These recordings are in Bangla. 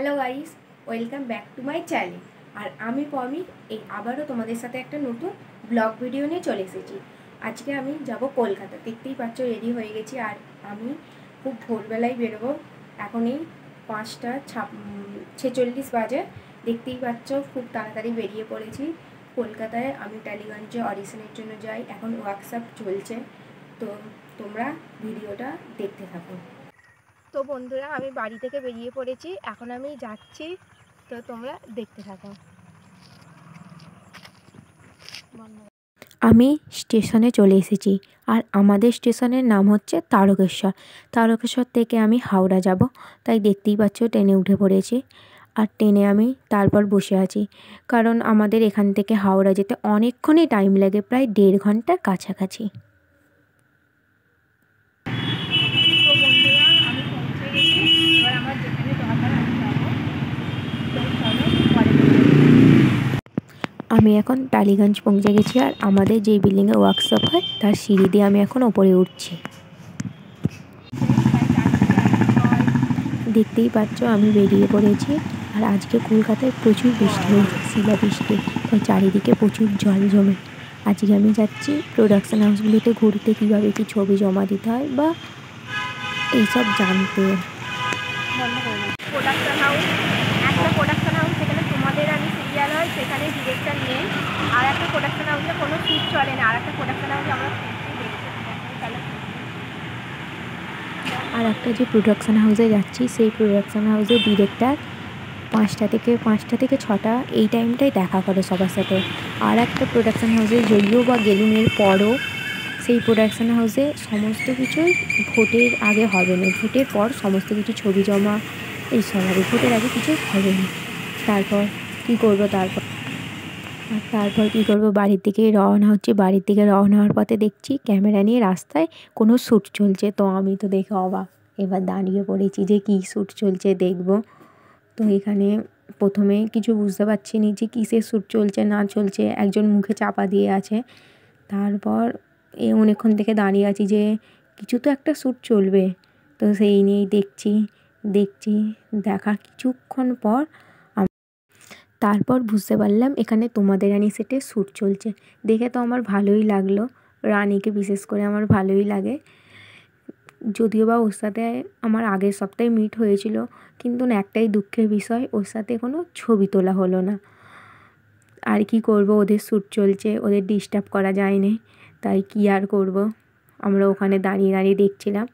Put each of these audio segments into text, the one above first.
Hello guys, welcome back to my channel. আর আমি পমি আবারও তোমাদের সাথে একটা নতুন ব্লগ ভিডিও নিয়ে চলে এসেছি। আজকে আমি যাব কলকাতা। দেখতেই পাচ্ছ রেডি হয়ে গেছি। আর আমি খুব ভোরবেলায় বেরোবো। এখনই 5:46 বাজে। দেখতেই পাচ্ছ খুব তাড়াতাড়ি বেরিয়ে পড়েছি। কলকাতায় আমি টালিগঞ্জে অডিশনের জন্য যাই। এখন ওয়ার্কশপ চলছে, তো তোমরা ভিডিওটা দেখতে থাকো। তো বন্ধুরা, আমি বাড়ি থেকে বেরিয়ে পড়েছি, এখন আমি যাচ্ছি, তো তোমরা দেখতে থাকো। আমি স্টেশনে চলে এসেছি, আর আমাদের স্টেশনের নাম হচ্ছে তারকেশ্বর। তারকেশ্বর থেকে আমি হাওড়া যাব, তাই দেখতেই পাচ্ছ ট্রেনে উঠে পড়েছি। আর ট্রেনে আমি তারপর বসে আছি, কারণ আমাদের এখান থেকে হাওড়া যেতে অনেকক্ষণই টাইম লাগে, প্রায় 1.5 ঘন্টার কাছাকাছি। আমি এখন টালিগঞ্জ পৌঁছে গেছি, আর আমাদের যেই বিল্ডিংয়ে ওয়ার্কশপ হয় তার সিঁড়ি দিয়ে আমি এখন ওপরে উঠছি। দেখতেই পাচ্ছ আমি বেরিয়ে পড়েছি। আর আজকে কলকাতায় প্রচুর বৃষ্টি হয়েছে, শিলাবৃষ্টি, তাই চারিদিকে প্রচুর জল জমে। আজকে আমি যাচ্ছি প্রোডাকশন হাউসগুলোতে ঘুরতে, কীভাবে কী ছবি জমা দিতে হয় বা এইসব জানতে। প্রোডাকশন হাউস, একটা প্রোডাকশন হাউস যেখানে তোমাদের আমি সিরিয়াল হয়, সেখানে ডিরেক্টর নেই। আর একটা প্রোডাকশন হাউসে কোনো শ্যুট চলে না। আর একটা প্রোডাকশন হাউসে আমরা আর একটা যে প্রোডাকশান হাউসে যাচ্ছি, সেই প্রোডাকশান হাউসের ডিরেক্টর 5টা থেকে 6টা এই টাইমটাই দেখা করে সবার সাথে। আর একটা প্রোডাকশান হাউসে যদিও বা গেলুমের পরও, সেই প্রোডাকশান হাউসে সমস্ত কিছুই ভোটের আগে হবে না, ভোটের পর সমস্ত কিছু ছবি জমা এইসব হবে, ভোটের আগে কিছু হবে না। তারপর কী করবো, তারপর কী করবো, বাড়ির দিকে রওনা হচ্ছে। বাড়ির দিকে রওনা হওয়ার পথে দেখছি ক্যামেরা নিয়ে রাস্তায় কোনো শ্যুট চলছে, তো আমি তো দেখে অবাক। এবার দাঁড়িয়ে পড়েছি যে কী শ্যুট চলছে দেখব। তো এখানে প্রথমে কিছু বুঝতে পারছি না যে কিসের শ্যুট চলছে না চলছে, একজন মুখে চাপা দিয়ে আছে। তারপর অনেকক্ষণ থেকে দাঁড়িয়ে আছি যে কিছু তো একটা শ্যুট চলবে, তো সেই নিয়েই দেখছি দেখার কিছুক্ষণ পর তারপর বুঝতে পারলাম এখানে তোমাদের রানী সেটে শ্যুট চলছে। দেখে তো আমার ভালোই লাগলো, রানীকে বিশেষ করে আমার ভালোই লাগে। যদিও বা ওর সাথে আমার আগের সপ্তাহে মিট হয়েছিল, কিন্তু একটাই দুঃখের বিষয়, ওর সাথে কোনো ছবি তোলা হলো না। আর কি করব, ওদের শ্যুট চলছে, ওদের ডিস্টার্ব করা যায়নি, তাই কি আর করব। আমরা ওখানে দাঁড়িয়ে দেখছিলাম।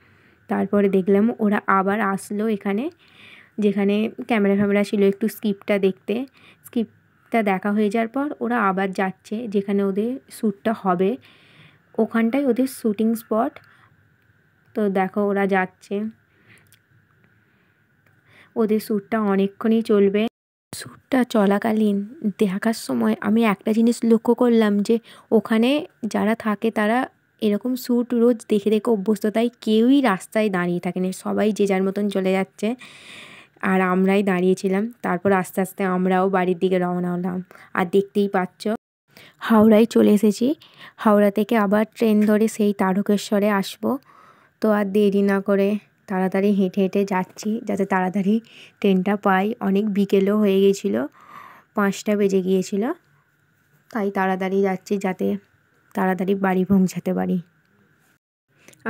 তারপরে দেখলাম ওরা আবার আসলো এখানে, যেখানে ক্যামেরা ছিল, একটু স্ক্রিপ্টটা দেখতে। স্ক্রিপ্টটা দেখা হয়ে যাওয়ার পর ওরা আবার যাচ্ছে যেখানে ওদের শ্যুটটা হবে, ওখানটায় ওদের শ্যুটিং স্পট। তো দেখো ওরা যাচ্ছে, ওদের শ্যুটটা অনেকক্ষণই চলবে। শ্যুটটা চলাকালীন দেখার সময় আমি একটা জিনিস লক্ষ্য করলাম যে ওখানে যারা থাকে তারা এরকম শ্যুট রোজ দেখে অভ্যস্ত, তাই কেউই রাস্তায় দাঁড়িয়ে থাকেনি, সবাই যে যার মতন চলে যাচ্ছে, আর আমরাই দাঁড়িয়েছিলাম। তারপর আস্তে আস্তে আমরাও বাড়ির দিকে রওনা হলাম। আর দেখতেই পাচ্ছ হাওড়ায় চলে এসেছি। হাওড়া থেকে আবার ট্রেন ধরে সেই তারকেশ্বরে আসবো। তো আর দেরি না করে তাড়াতাড়ি হেঁটে যাচ্ছি, যাতে তাড়াতাড়ি ট্রেনটা পাই। অনেক বিকেলও হয়ে গিয়েছিলো, 5টা বেজে গিয়েছিল, তাই তাড়াতাড়ি যাচ্ছি যাতে তাড়াতাড়ি বাড়ি পৌঁছাতে পারি।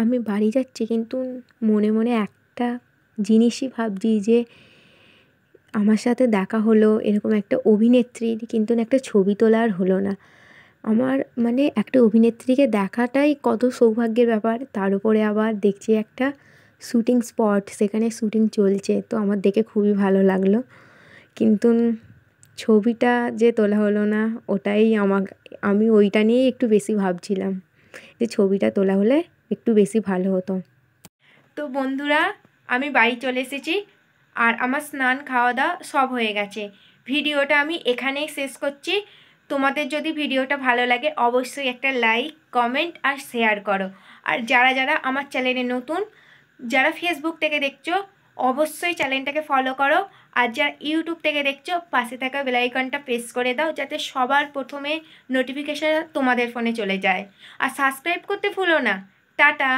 আমি বাড়ি যাচ্ছি, কিন্তু মনে মনে একটা জিনিসই ভাবছি যে আমার সাথে দেখা হলো এরকম একটা অভিনেত্রীর, কিন্তু একটা ছবি তোলা আর হলো না। আমার মানে একটা অভিনেত্রীকে দেখাটাই কত সৌভাগ্যের ব্যাপার, তার উপরে আবার দেখছি একটা শ্যুটিং স্পট, সেখানে শ্যুটিং চলছে, তো আমার দেখে খুবই ভালো লাগলো। কিন্তু ছবিটা যে তোলা হলো না, ওটাই আমি ওইটা নিয়েই একটু বেশি ভাবছিলাম যে ছবিটা তোলা হলে একটু বেশি ভালো হতো। তো বন্ধুরা, আমি বাড়ি চলে এসেছি, আর আমার স্নান খাওয়া দাওয়া সব হয়ে গেছে। ভিডিওটা আমি এখানেই শেষ করছি। তোমাদের যদি ভিডিওটা ভালো লাগে অবশ্যই একটা লাইক, কমেন্ট আর শেয়ার করো। আর যারা আমার চ্যানেলে নতুন, যারা ফেসবুক থেকে দেখছো অবশ্যই চ্যানেলটাকে ফলো করো। আর যারা ইউটিউব থেকে দেখছো পাশে থাকা বেল আইকনটা প্রেস করে দাও, যাতে সবার প্রথমে নোটিফিকেশান তোমাদের ফোনে চলে যায়। আর সাবস্ক্রাইব করতে ভুলো না। টাটা।